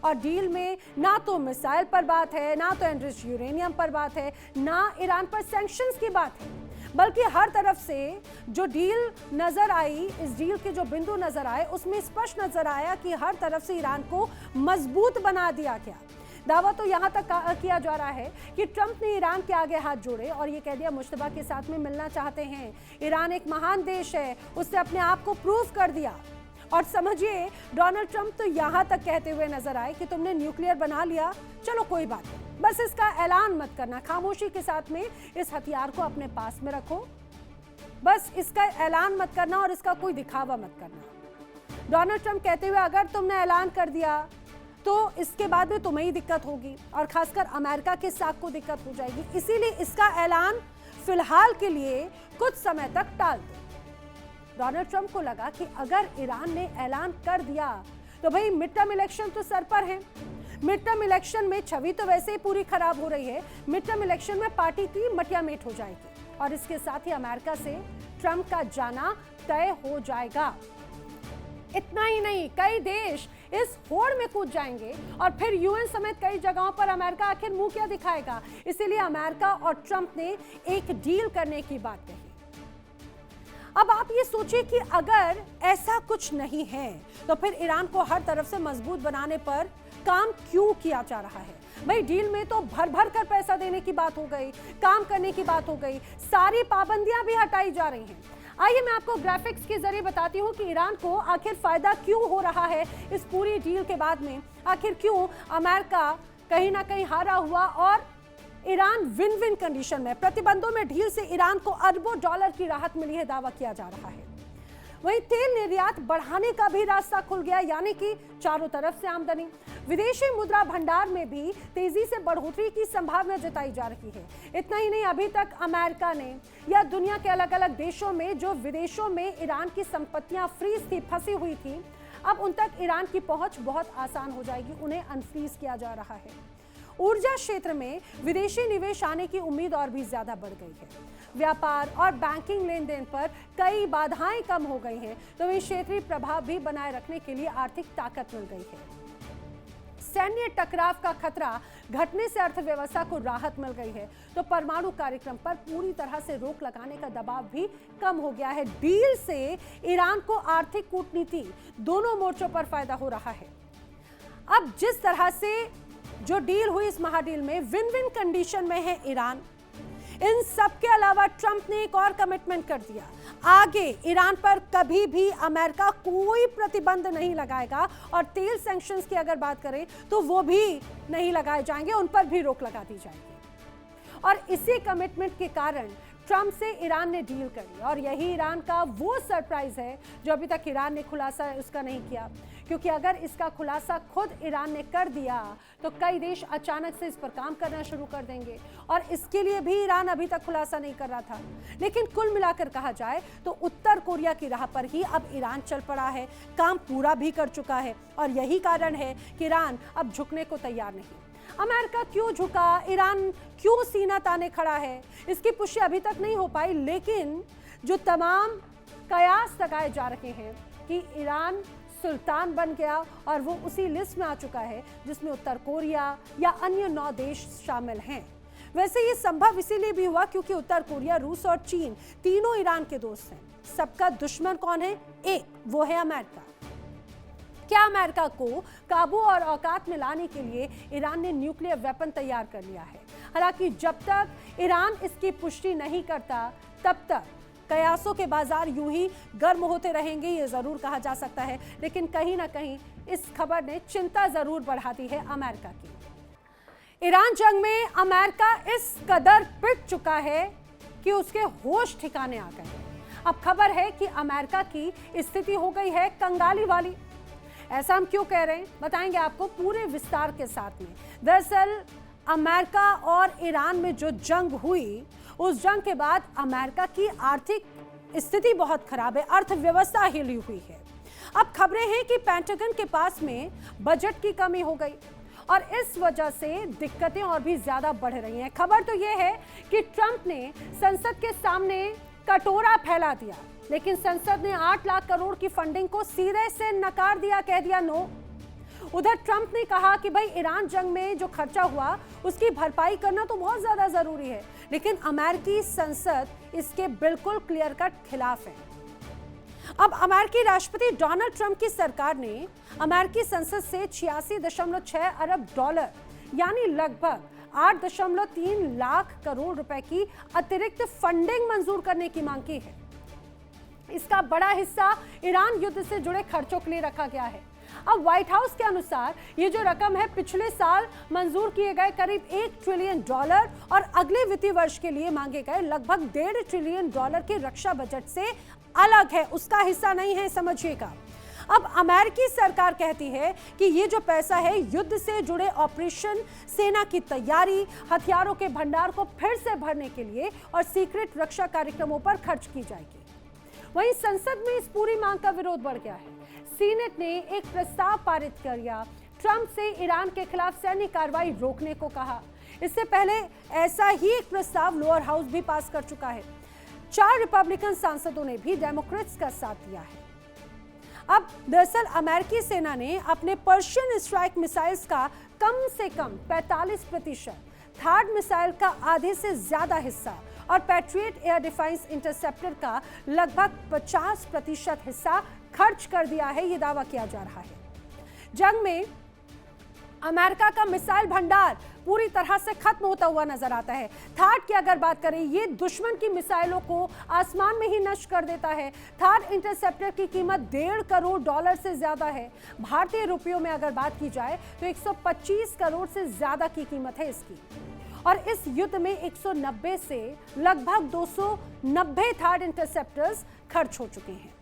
A: और डील में ना तो मिसाइल पर बात है, ना तो एनरिच्ड यूरेनियम पर बात है, ना ईरान पर सैंक्शंस की बात है, बल्कि हर तरफ से जो डील नजर आई, इस डील के जो बिंदु नजर आए उसमें स्पष्ट नजर आया कि हर तरफ से ईरान को मजबूत बना दिया गया। दावा तो यहां तक किया जा रहा है कि ट्रंप ने ईरान के आगे हाथ जोड़े और ये कह दिया मुश्तबा के साथ में मिलना चाहते हैं, ईरान एक महान देश है, उसने अपने आप को प्रूव कर दिया। और समझिए डोनाल्ड ट्रंप तो यहां तक कहते हुए नजर आए कि तुमने न्यूक्लियर बना लिया, चलो कोई बात नहीं, बस इसका ऐलान मत करना, खामोशी के साथ में इस हथियार को अपने पास में रखो, बस इसका ऐलान मत करना और इसका कोई दिखावा मत करना। डोनाल्ड ट्रंप कहते हुए अगर तुमने ऐलान कर दिया तो इसके बाद में तुम्हें ही दिक्कत होगी और खासकर अमेरिका के साथ को दिक्कत हो जाएगी, इसीलिए इसका ऐलान फिलहाल के लिए कुछ समय तक टाल दो। डोनाल्ड ट्रंप को लगा कि अगर ईरान ने ऐलान कर दिया तो भाई मिड टर्म इलेक्शन तो सर पर है, मिड टर्म इलेक्शन में छवि तो वैसे ही पूरी खराब हो रही है, मिड टर्म इलेक्शन में पार्टी की मटियामेट हो जाएगी और इसके साथ ही अमेरिका से ट्रंप का जाना तय हो जाएगा। इतना ही नहीं, कई देश इस होड़ में कूद जाएंगे और फिर यूएन समेत कई जगहों पर अमेरिका आखिर मुंह क्या दिखाएगा। इसीलिए अमेरिका और ट्रंप ने एक डील करने की बात कही। अब आप ये सोचिए कि अगर ऐसा कुछ नहीं है तो फिर ईरान को हर तरफ से मजबूत बनाने पर काम क्यों किया जा रहा है? भाई डील में तो भर भर कर पैसा देने की बात हो गई, काम करने की बात हो गई, सारी पाबंदियां भी हटाई जा रही हैं। आइए मैं आपको ग्राफिक्स के जरिए बताती हूं कि ईरान को आखिर फायदा क्यों हो रहा है इस पूरी डील के बाद में। आखिर क्यों अमेरिका कहीं ना कहीं हारा हुआ और ईरान विन विन कंडीशन में। प्रतिबंधों में ढील से ईरान को अरबों डॉलर की राहत मिली है, दावा किया जा रहा है। वहीं तेल निर्यात बढ़ाने का भी रास्ता खुल गया, यानी कि चारों तरफ से आमदनी। विदेशी मुद्रा भंडार में भी तेजी से बढ़ोतरी की संभावना जताई जा रही है। इतना ही नहीं, अभी तक अमेरिका ने या दुनिया के अलग अलग देशों में जो विदेशों में ईरान की संपत्तियां फ्रीज थी, फंसी हुई थी, अब उन तक ईरान की पहुंच बहुत आसान हो जाएगी, उन्हें अनफ्रीज किया जा रहा है। ऊर्जा क्षेत्र में विदेशी निवेश आने की उम्मीद और भी ज्यादा बढ़ गई है। व्यापार और बैंकिंग लेन देन पर कई बाधाएं कम हो गई हैं, तो वहीं क्षेत्रीय प्रभाव भी बनाए रखने के लिए आर्थिक ताकत मिल गई है। सैन्य टकराव का खतरा घटने से अर्थव्यवस्था को राहत मिल गई है, तो परमाणु कार्यक्रम पर पूरी तरह से रोक लगाने का दबाव भी कम हो गया है। डील से ईरान को आर्थिक कूटनीति दोनों मोर्चों पर फायदा हो रहा है। अब जिस तरह से जो डील हुई इस महाडील में विन विन कंडीशन में है ईरान। इन सब के अलावा ट्रंप ने एक और कमिटमेंट कर दिया, आगे ईरान पर कभी भी अमेरिका कोई प्रतिबंध नहीं लगाएगा और तेल सैंक्शंस की अगर बात करें तो वो भी नहीं लगाए जाएंगे, उन पर भी रोक लगा दी जाएगी। और इसी कमिटमेंट के कारण ट्रंप से ईरान ने डील कर ली और यही ईरान का वो सरप्राइज है जो अभी तक ईरान ने खुलासा उसका नहीं किया, क्योंकि अगर इसका खुलासा खुद ईरान ने कर दिया तो कई देश अचानक से इस पर काम करना शुरू कर देंगे और इसके लिए भी ईरान अभी तक खुलासा नहीं कर रहा था। लेकिन कुल मिलाकर कहा जाए तो उत्तर कोरिया की राह पर ही अब ईरान चल पड़ा है, काम पूरा भी कर चुका है और यही कारण है कि ईरान अब झुकने को तैयार नहीं। अमेरिका क्यों झुका, ईरान क्यों सीना ताने खड़ा है, इसकी पुष्टि अभी तक नहीं हो पाई, लेकिन जो तमाम कयास लगाए जा रहे हैं कि ईरान सुल्तान बन गया और वो उसी लिस्ट में आ चुका है जिसमें उत्तर कोरिया या अन्य 9 देश शामिल हैं। वैसे ये संभव इसीलिए भी हुआ क्योंकि उत्तर कोरिया, रूस और चीन तीनों ईरान के दोस्त हैं। सबका दुश्मन कौन है? एक, वो है अमेरिका। क्या अमेरिका को काबू और औकात में लाने के लिए ईरान ने न्यूक्लियर वेपन तैयार कर लिया है? हालांकि जब तक ईरान इसकी पुष्टि नहीं करता तब तक कयासों के बाजार यूं ही गर्म होते रहेंगे, ये जरूर कहा जा सकता है। लेकिन कहीं ना कहीं इस खबर ने चिंता जरूर बढ़ा दी है अमेरिका की। ईरान जंग में अमेरिका इस कदर पिट चुका है कि उसके होश ठिकाने आ गए। अब खबर है कि अमेरिका की स्थिति हो गई है कंगाली वाली। ऐसा हम क्यों कह रहे हैं, बताएंगे आपको पूरे विस्तार के साथ में। दरअसल अमेरिका और ईरान में जो जंग हुई, उस जंग के बाद अमेरिका की आर्थिक स्थिति बहुत खराब है, अर्थव्यवस्था हिली हुई है। अब खबरें हैं कि पेंटागन के पास में बजट की कमी हो गई और इस वजह से दिक्कतें और भी ज्यादा बढ़ रही हैं। खबर तो यह है कि ट्रंप ने संसद के सामने कटोरा फैला दिया, लेकिन संसद ने 8 लाख करोड़ की फंडिंग को सीधे से नकार दिया, कह दिया नो। उधर ट्रंप ने कहा कि भाई ईरान जंग में जो खर्चा हुआ उसकी भरपाई करना तो बहुत ज्यादा जरूरी है, लेकिन अमेरिकी संसद इसके बिल्कुल क्लियर कट खिलाफ है। अब अमेरिकी राष्ट्रपति डोनाल्ड ट्रंप की सरकार ने अमेरिकी संसद से 86.6 अरब डॉलर यानी लगभग 8.3 लाख करोड़ रुपए की अतिरिक्त फंडिंग मंजूर करने की मांग की है। इसका बड़ा हिस्सा ईरान युद्ध से जुड़े खर्चों के लिए रखा गया है। अब व्हाइट हाउस के अनुसार ये जो रकम है पिछले साल मंजूर किए गए करीब $1 ट्रिलियन और अगले वित्तीय वर्ष के लिए मांगे गए लगभग $1.5 ट्रिलियन के रक्षा बजट से अलग है, उसका हिस्सा नहीं है, समझिएगा। अब अमेरिकी सरकार कहती है कि ये जो पैसा है युद्ध से जुड़े ऑपरेशन, सेना की तैयारी, हथियारों के भंडार को फिर से भरने के लिए और सीक्रेट रक्षा कार्यक्रमों पर खर्च की जाएगी। वहीं संसद में इस पूरी मांग का विरोध बढ़ गया है। सीनेट ने एक प्रस्ताव पारित कर दिया, ट्रंप से ईरान के खिलाफ सैन्य कार्रवाई रोकने को कहा। इससे पहले ऐसा ही एक प्रस्ताव लोअर हाउस भी पास कर चुका है। 4 रिपब्लिकन सांसदों ने भी डेमोक्रेट्स का साथ दिया है। अब दरअसल अमेरिकी सेना ने अपने पर्शियन स्ट्राइक मिसाइल्स का कम से कम 45%, थर्ड मिसाइल का आधे से ज्यादा हिस्सा और पैट्रियट एयर डिफेंस इंटरसेप्टर का लगभग 50% हिस्सा खर्च कर दिया है, ये दावा किया जा रहा है। जंग में अमेरिका का मिसाइल भंडार पूरी तरह से खत्म होता हुआ नजर आता है। थार्ड की अगर बात करें, ये दुश्मन की मिसाइलों को आसमान में ही नष्ट कर देता है। थार्ड इंटरसेप्टर की कीमत $1.5 करोड़ से ज्यादा है। भारतीय रुपयों में अगर बात की जाए तो 125 करोड़ से ज्यादा की कीमत है इसकी। और इस युद्ध में 190 से लगभग 290 थार्ड इंटरसेप्टर्स खर्च हो चुके हैं।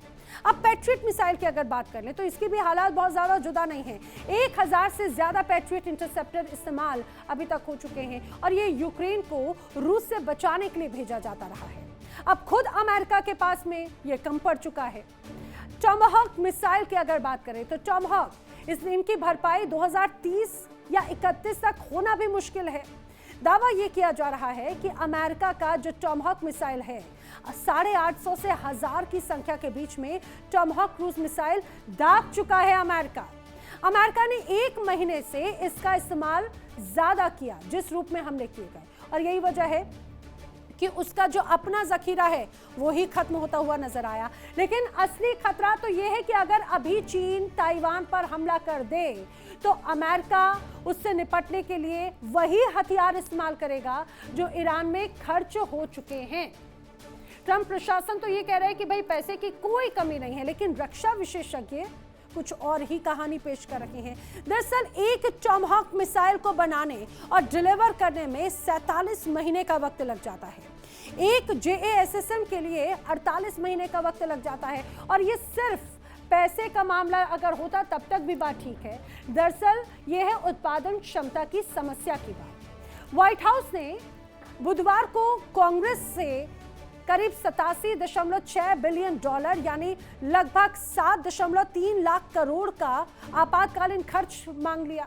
A: अब पैट्रियट मिसाइल की अगर बात कर लें तो इसकी भी हालात बहुत ज्यादा जुदा नहीं है। 1000 से ज्यादा पैट्रियट इंटरसेप्टर इस्तेमाल अभी तक हो चुके हैं और ये यूक्रेन को रूस से बचाने के लिए भेजा जाता रहा है। अब खुद अमेरिका के पास में ये कम पड़ चुका है। टॉमहॉक मिसाइल की अगर बात करें तो टॉमहॉक इनकी भरपाई 2030 या 31 तक होना भी मुश्किल है। दावा यह किया जा रहा है कि अमेरिका का जो टॉमहॉक मिसाइल है 850 से 1000 की संख्या के बीच में टॉमहॉक क्रूज मिसाइल दाग चुका है अमेरिका ने 1 महीने से इसका इस्तेमाल ज्यादा किया जिस रूप में हमले किए गए, और यही वजह है कि उसका जो अपना जखीरा है वो ही खत्म होता हुआ नजर आया। लेकिन असली खतरा तो यह है कि अगर अभी चीन ताइवान पर हमला कर दे तो अमेरिका उससे निपटने के लिए वही हथियार इस्तेमाल करेगा जो ईरान में खर्च हो चुके हैं। ट्रंप प्रशासन तो ये कह रहा है कि भाई पैसे की कोई कमी नहीं है, लेकिन रक्षा विशेषज्ञ कुछ और ही कहानी पेश कर रहे हैं। दरअसल एक टॉमहॉक मिसाइल को बनाने और डिलीवर करने में 47 महीने का वक्त लग जाता है। एक JASSM के लिए 48 महीने का वक्त लग जाता है, और ये सिर्फ पैसे का मामला अगर होता तब तक भी बात ठीक है। दरअसल ये है उत्पादन क्षमता की समस्या की बात। व्हाइट हाउस ने बुधवार को कांग्रेस से करीब 87.6 बिलियन डॉलर यानी लगभग 7.3 लाख करोड़ का आपातकालीन खर्च मांग लिया।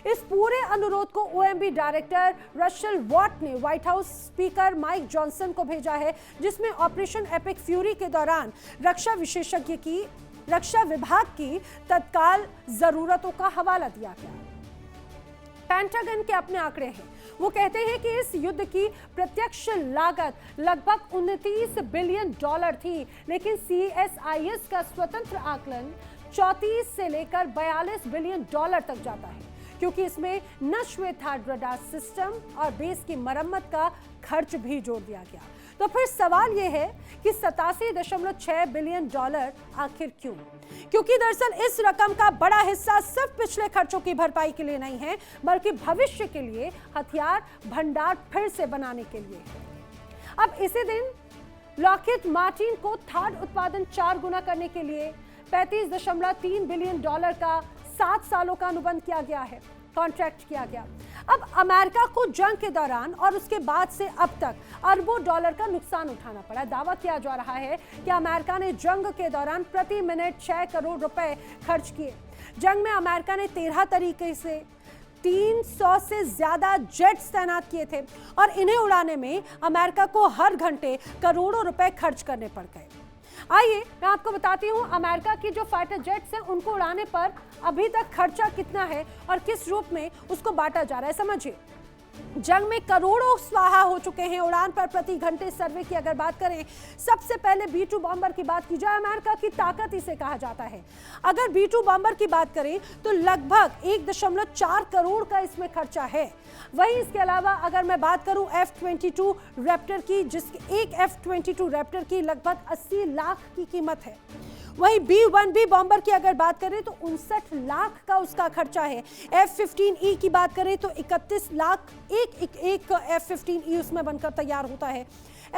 A: इस पूरे अनुरोध को OMB डायरेक्टर रशल वॉट ने white house speaker Mike Johnson को भेजा है, जिसमें ऑपरेशन एपिक फ्यूरी के दौरान रक्षा विभाग की तत्काल जरूरतों का हवाला दिया गया। पेंटागन के अपने आंकड़े हैं, वो कहते हैं कि इस युद्ध की प्रत्यक्ष लागत लगभग 29 बिलियन डॉलर थी, लेकिन CSIS का स्वतंत्र आकलन 34 से लेकर 42 बिलियन डॉलर तक जाता है, क्योंकि इसमें नष्ट हुए थार्ड रडार सिस्टम और बेस की मरम्मत का खर्च भी जोड़ दिया गया। तो फिर सवाल यह है कि 87.6 बिलियन डॉलर आखिर क्यों? क्योंकि दरअसल इस रकम का बड़ा हिस्सा सिर्फ पिछले खर्चों की भरपाई के लिए नहीं है, बल्कि भविष्य के लिए हथियार भंडार फिर से बनाने के लिए। अब इसी दिन लॉकहीड मार्टिन को थार्ड उत्पादन 4 गुना करने के लिए 35.3 बिलियन डॉलर का 7 सालों का अनुबंध किया गया है, कॉन्ट्रैक्ट किया गया। अब अमेरिका को जंग के दौरान और उसके बाद से अब तक अरबों डॉलर का नुकसान उठाना पड़ा। दावा किया जा रहा है कि अमेरिका ने जंग के दौरान प्रति मिनट 6 करोड़ रुपए खर्च किए। जंग में अमेरिका ने 13 तरीके से 300 से ज्यादा जेट्स तैनात किए थे, और इन्हें उड़ाने में अमेरिका को हर घंटे करोड़ों रुपए खर्च करने पड़ गए। आइए मैं आपको बताती हूँ अमेरिका की जो फाइटर जेट्स हैं उनको उड़ाने पर अभी तक खर्चा कितना है और किस रूप में उसको बांटा जा रहा है। समझिए, जंग में करोड़ों स्वाहा हो चुके हैं। उड़ान पर प्रति घंटे सर्वे की अगर बात करें, सबसे पहले B-2 बॉम्बर की बात की जाए, अमेरिका की ताकत इसे कहा जाता है। अगर B-2 बॉम्बर की बात करें तो लगभग 1.4 करोड़ का इसमें खर्चा है। वहीं इसके अलावा अगर मैं बात करूं F-22 रैप्टर की, जिसकी एक F-22 रैप्टर की लगभग 80 लाख की कीमत है। वहीं B-1B बॉम्बर की अगर बात करें तो 59 लाख का उसका खर्चा है। F-15E की बात करें तो 31 लाख एक F-15E उसमें बनकर तैयार होता है।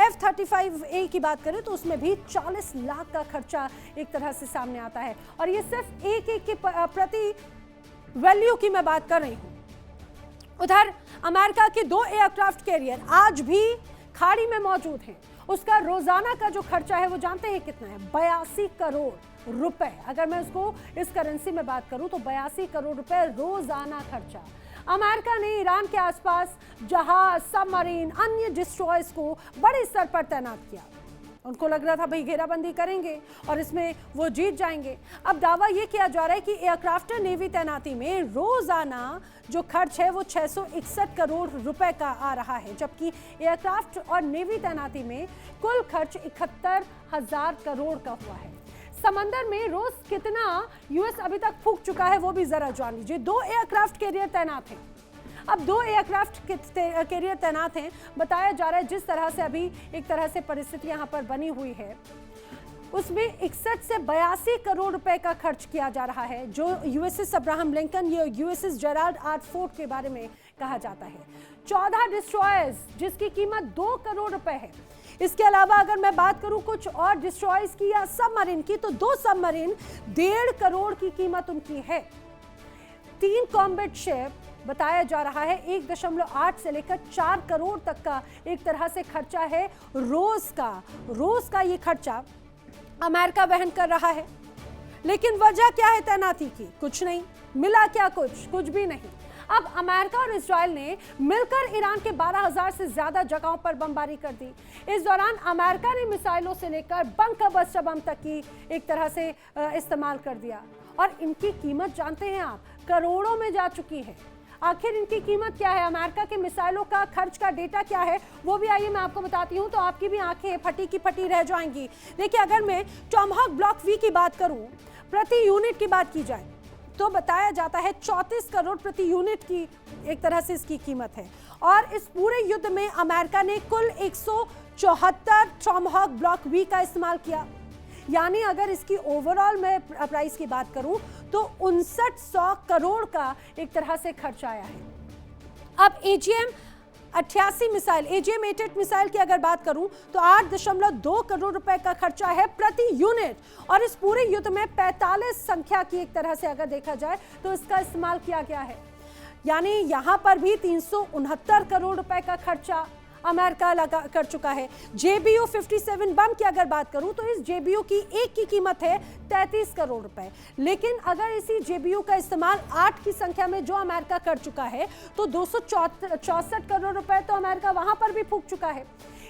A: F-35A की बात करें तो उसमें भी 40 लाख का खर्चा एक तरह से सामने आता है, और ये सिर्फ एक की प्रति वैल्यू की मैं बात कर रही हूँ। उधर अमेरिका के 2 एयरक्राफ्ट कैरियर आज भी खाड़ी में मौजूद हैं। उसका रोजाना का जो खर्चा है वो जानते हैं कितना है? 82 करोड़ रुपए। अगर मैं उसको इस करेंसी में बात करूं तो 82 करोड़ रुपए रोजाना खर्चा। अमेरिका ने ईरान के आसपास जहाज, सबमरीन, अन्य डिस्ट्रॉयर्स को बड़े स्तर पर तैनात किया। उनको लग रहा था भाई घेराबंदी करेंगे और इसमें वो जीत जाएंगे। अब दावा ये किया जा रहा है कि एयरक्राफ्ट नेवी तैनाती में रोजाना जो खर्च है वो 661 करोड़ रुपए का आ रहा है, जबकि एयरक्राफ्ट और नेवी तैनाती में कुल खर्च 71,000 करोड़ का हुआ है। समंदर में रोज कितना यूएस अभी तक फूंक चुका है वो भी जरा जान लीजिए। 2 एयरक्राफ्ट कैरियर तैनात हैं। अब 2 एयरक्राफ्ट कैरियर तैनात हैं। बताया जा रहा है जिस तरह से अभी एक तरह से परिस्थिति यहाँ पर बनी हुई है, उसमें 61 से 82 करोड़ रुपए का खर्च किया जा रहा है। जो यूएसएस अब्राहम लिंकन, ये यूएसएस जेराल्ड आर फोर्ड के बारे में कहा जाता है। 14 डिस्ट्रॉयर्स जिसकी कीमत 2 करोड़ रुपए है। इसके अलावा अगर मैं बात करूं कुछ और डिस्ट्रॉयर्स की या सबमरीन की, तो 2 सबमरीन 1.5 करोड़ की कीमत उनकी है। 3 कॉम्बैट शिप बताया जा रहा है 1.8 से लेकर 4 करोड़ तक का एक तरह से खर्चा है। रोज का ये खर्चा अमेरिका वहन कर रहा है। लेकिन वजह क्या है तैनाती की? कुछ नहीं मिला। क्या कुछ भी नहीं। अब अमेरिका और इजराइल ने मिलकर ईरान के 12,000 से ज्यादा जगहों पर बमबारी कर दी। इस दौरान अमेरिका ने मिसाइलों से लेकर बंकर बस्टर बम तक की एक तरह से इस्तेमाल कर दिया। और इनकी कीमत जानते हैं आप, करोड़ों में जा चुकी है। आखिर इनकी कीमत क्या है? अमेरिका के मिसाइलों का खर्च का डेटा क्या है वो भी आइए मैं आपको बताती हूँ, तो आपकी भी आंखें फटी की फटी रह जाएंगी। देखिए, अगर मैं टॉमहॉक ब्लॉक वी की बात करूँ, प्रति यूनिट की बात की जाए तो बताया जाता है 34 करोड़ प्रति यूनिट की एक तरह से इसकी कीमत है। और इस पूरे युद्ध में अमेरिका ने कुल 174 टॉमहॉक ब्लॉक वी का इस्तेमाल किया। यानी अगर इसकी ओवरऑल मैं प्राइस की बात करूं तो 5900 करोड़ का एक तरह से खर्च आया है। अब AGM-88 मिसाइल, AGM-88 मिसाइल की अगर बात करूं तो 8.2 करोड़ रुपए का खर्चा है प्रति यूनिट। और इस पूरे युद्ध में 45 संख्या की एक तरह से अगर देखा जाए तो इसका इस्तेमाल किया गया है। यानी यहां पर भी 369 करोड़ रुपए का खर्चा अमेरिका कर चुका है। JBU-57 बम की अगर बात करूं तो इस JBU की एक की कीमत है 33 करोड़ रुपए। लेकिन अगर इसी JBU का इस्तेमाल 8 की संख्या में जो अमेरिका कर चुका है तो 264 करोड़ रुपए तो अमेरिका वहां पर भी फूंक चुका है।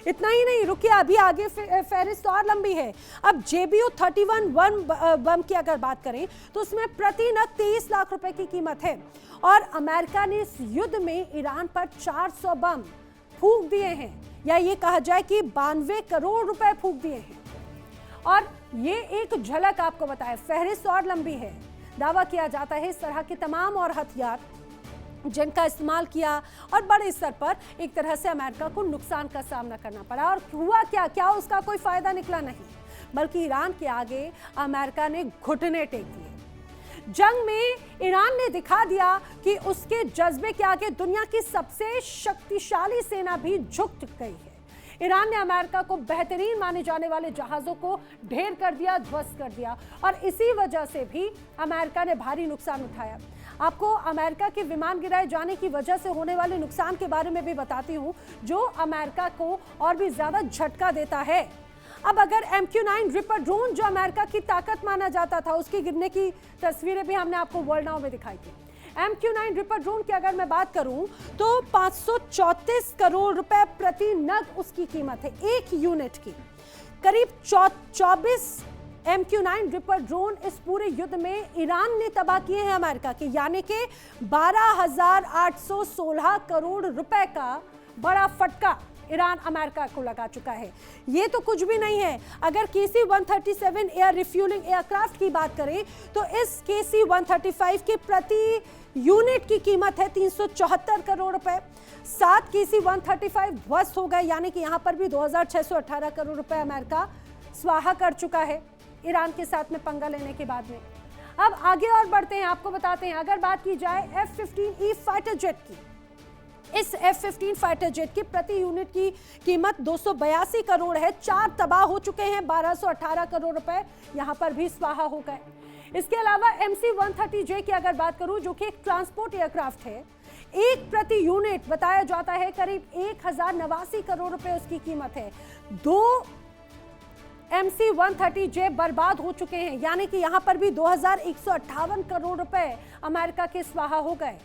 A: इतना ही नहीं, रुकिए, अभी आगे फहरिस्त और लंबी है। अब JBU-31 बम की अगर बात करें तो उसमें प्रति नग 23 लाख रुपए की कीमत है। और अमेरिका ने इस युद्ध में ईरान पर 400 बम फूंक दिए हैं, या ये कहा जाए कि 92 करोड़ रुपए फूंक दिए हैं। और ये एक झलक आपको बताए, फहरिस्त और लंबी है। दावा किया जाता है इस तरह के तमाम और हथियार जिनका इस्तेमाल किया और बड़े स्तर पर एक तरह से अमेरिका को नुकसान का सामना करना पड़ा। और हुआ क्या उसका कोई फायदा निकला नहीं, बल्कि ईरान के आगे अमेरिका ने घुटने टेक दिए। जंग में ईरान ने दिखा दिया कि उसके जज्बे के आगे दुनिया की सबसे शक्तिशाली सेना भी झुक गई है। ईरान ने अमेरिका को बेहतरीन माने जाने वाले जहाजों को ढेर कर दिया, ध्वस्त कर दिया। और इसी वजह से भी अमेरिका ने भारी नुकसान उठाया। आपको अमेरिका के विमान गिराए जाने की वजह से होने वाले नुकसान के बारे में भी बताती हूँ, जो अमेरिका को और भी ज्यादा झटका देता है। अब अगर MQ-9 रिपर ड्रोन जो अमेरिका की ताकत माना जाता था, उसके गिरने की तस्वीरें भी हमने आपको वर्ल्ड नाउ में दिखाई थी। MQ-9 रिपर ड्रोन की अगर मैं बात करूं तो 534 करोड़ रुपए प्रति नग उसकी कीमत है, एक यूनिट की। करीब 24 MQ-9 रिपर ड्रोन इस पूरे युद्ध में ईरान ने तबाह किए हैं अमेरिका के, यानी कि 12,816 करोड़ रुपए का बड़ा फटका ईरान अमेरिका को लगा चुका है। ये तो कुछ भी नहीं है। अगर KC-137 एयर रिफ्यूलिंग एयरक्राफ्ट की बात करें तो इस KC-135 की प्रति यूनिट की कीमत है 374 करोड़ रुपए। 7 KC-135 ध्वस्त हो गए, यानी कि यहां पर भी 2,618 करोड़ रुपए अमेरिका स्वाहा कर चुका है ईरान के साथ में पंगा लेने के बाद में। अब आगे और बढ़ते हैं, आपको बताते हैं। अगर बात की जाए F-15E फाइटर जेट की, इस F-15 फाइटर जेट की प्रति यूनिट की कीमत 282 करोड़ है। 4 तबाह हो चुके हैं, 1218 करोड़ रुपए यहां पर भी स्वाहा हो गए। इसके अलावा MC-130J की अगर बात करूं, जो कि एक ट्रांसपोर्ट एयरक्राफ्ट है, एक प्रति यूनिट बताया जाता है करीब 1089 करोड़ रुपए उसकी कीमत है। 2 MC-130J बर्बाद हो चुके हैं, यानी कि यहां पर भी 2158 करोड़ रुपए अमेरिका के स्वाहा हो गए।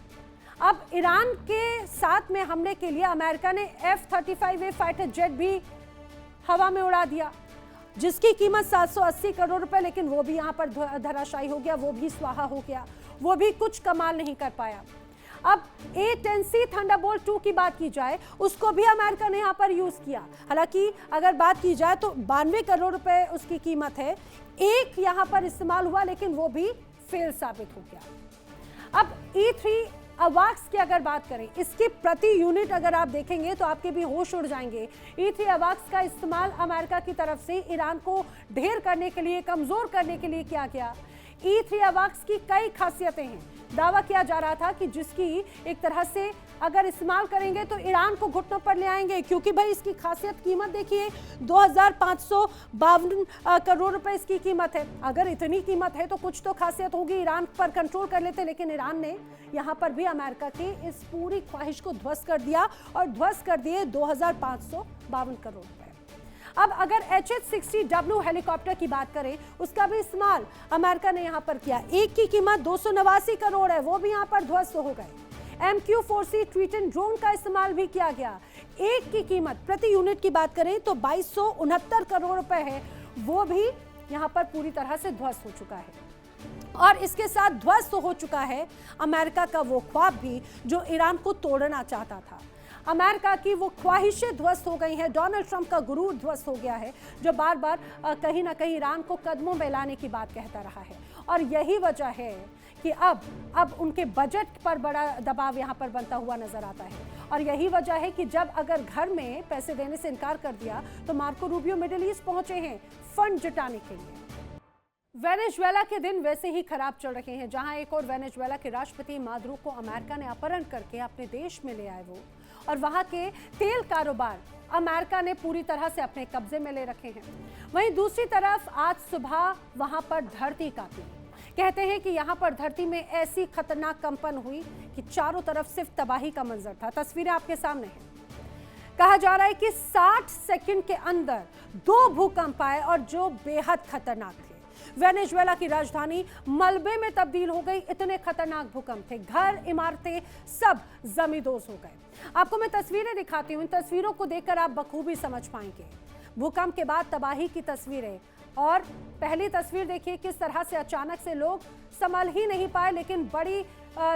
A: अब ईरान के साथ में हमले के लिए अमेरिका ने F-35A फाइटर जेट भी हवा में उड़ा दिया, जिसकी कीमत 780 करोड़ रुपए, लेकिन वो भी यहां पर धराशायी हो गया, वो भी स्वाहा हो गया, वो भी कुछ कमाल नहीं कर पाया। अब A-10C थंडरबोल्ट 2 की बात की जाए, उसको भी अमेरिका ने यहाँ पर यूज किया। हालांकि अगर बात की जाए तो 92 करोड़ रुपए उसकी कीमत है। एक यहाँ पर इस्तेमाल हुआ, लेकिन वो भी फेल साबित हो गया। अब E-3 अवाक्स की अगर बात करें, इसकी प्रति यूनिट अगर आप देखेंगे तो आपके भी होश उड़ जाएंगे। E3 अवाक्स का इस्तेमाल अमेरिका की तरफ से ईरान को ढेर करने के लिए, कमजोर करने के लिए किया गया। E3 अवाक्स की कई खासियतें हैं। दावा किया जा रहा था कि जिसकी एक तरह से अगर इस्तेमाल करेंगे तो ईरान को घुटनों पर ले आएंगे, क्योंकि भाई इसकी खासियत, कीमत देखिए 2552 करोड़ रुपए इसकी कीमत है। अगर इतनी कीमत है तो कुछ तो खासियत होगी, ईरान पर कंट्रोल कर लेते। लेकिन ईरान ने यहाँ पर भी अमेरिका की इस पूरी ख्वाहिश को ध्वस्त कर दिया और ध्वस्त कर दिए 2552 करोड़ रुपए। अब अगर HH-60W हेलीकॉप्टर की बात करें, उसका भी इस्तेमाल अमेरिका ने यहाँ पर किया। एक की कीमत 289 करोड़ है, वो भी यहाँ पर ध्वस्त हो गए। MQ-4C ट्रीटन ड्रोन का इस्तेमाल भी किया गया। एक की कीमत प्रति यूनिट की बात करें तो 2269 करोड़ रुपए है, वो भी यहाँ पर पूरी तरह से ध्वस्त हो चुका है। और इसके साथ ध्वस्त हो चुका है अमेरिका का वो ख्वाब भी जो ईरान को तोड़ना चाहता था। अमेरिका की वो ख्वाहिशें ध्वस्त हो गई हैं। डोनाल्ड ट्रंप का गुरूर ध्वस्त हो गया है, जो बार बार कहीं ना कहीं ईरान को कदमों में लाने की बात कहता रहा है। और यही वजह है कि अब उनके बजट पर बड़ा दबाव यहाँ पर बनता हुआ नजर आता है। और यही वजह है कि जब अगर घर में पैसे देने से इनकार कर दिया तो मार्को रूबियो मिडिल ईस्ट पहुंचे हैं फंड जुटाने के लिए। वेनेजुएला के दिन वैसे ही खराब चल रहे हैं, जहां एक और वेनेजुएला के राष्ट्रपति मादुरो को अमेरिका ने अपहरण करके अपने देश में ले आए वो, और वहां के तेल कारोबार अमेरिका ने पूरी तरह से अपने कब्जे में ले रखे हैं। वहीं दूसरी तरफ आज सुबह वहां पर धरती कांपी। कहते हैं कि यहाँ पर धरती में ऐसी खतरनाक कंपन हुई कि चारों तरफ सिर्फ तबाही का मंजर था। तस्वीरें आपके सामने हैं। कहा जा रहा है कि 60 सेकंड के अंदर 2 भूकंप आए और जो बेहद खतरनाक थे। वेनेजुएला की राजधानी मलबे में तब्दील हो गई, इतने खतरनाक भूकंप थे। घर, इमारतें सब जमींदोज हो गए। आपको मैं तस्वीरें दिखाती हूँ, इन तस्वीरों को देखकर आप बखूबी समझ पाएंगे भूकंप के बाद तबाही की तस्वीरें। और पहली तस्वीर देखिए, किस तरह से अचानक से लोग संभल ही नहीं पाए, लेकिन बड़ी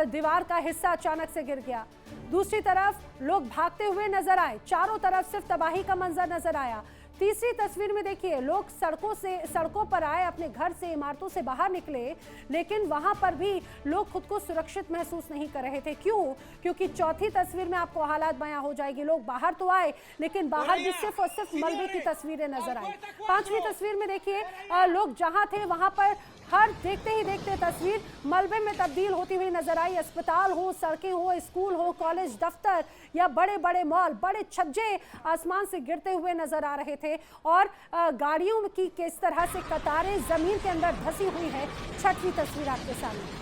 A: दीवार का हिस्सा अचानक से गिर गया। दूसरी तरफ लोग भागते हुए नजर आए, चारों तरफ सिर्फ तबाही का मंजर नजर आया। तीसरी तस्वीर में देखिए, लोग सड़कों पर आए, अपने घर से, इमारतों से बाहर निकले, लेकिन वहां पर भी लोग खुद को सुरक्षित महसूस नहीं कर रहे थे। क्यों? क्योंकि चौथी तस्वीर में आपको हालात बयां हो जाएगी। लोग बाहर तो आए, लेकिन बाहर भी सिर्फ और सिर्फ मलबे की तस्वीरें नजर आई। पांचवी तस्वीर में देखिए, लोग जहां थे वहां पर हर देखते ही देखते तस्वीर मलबे में तब्दील होती हुई नजर आई। अस्पताल हो, सड़कें हो, स्कूल हो, कॉलेज, दफ्तर या बड़े बड़े मॉल, बड़े छज्जे आसमान से गिरते हुए नजर आ रहे थे। और गाड़ियों की किस तरह से कतारें जमीन के अंदर धसी हुई है। छठवीं तस्वीर आपके सामने।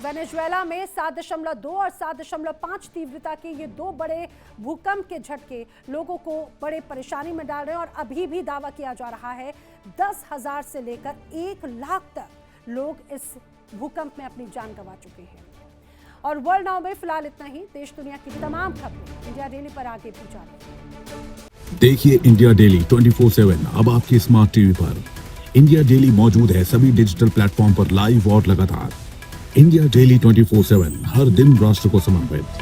A: वेनेजुएला में 7.2 और 7.5 तीव्रता के ये 2 बड़े भूकंप के झटके लोगों को बड़े परेशानी में डाल रहे हैं। और अभी भी दावा किया जा रहा है 10,000 से लेकर 1 लाख तक लोग इस भूकंप में अपनी जान गंवा चुके हैं। और वर्ल्ड नाउ में फिलहाल इतना ही। देश दुनिया की तमाम खबरें इंडिया डेली पर आगे भी जा रही है।
B: देखिए इंडिया डेली 24/7 अब आपके स्मार्ट टीवी पर। इंडिया डेली मौजूद है सभी डिजिटल प्लेटफॉर्म पर लाइव और लगातार। इंडिया डेली 24/7 हर दिन राष्ट्र को समर्पित।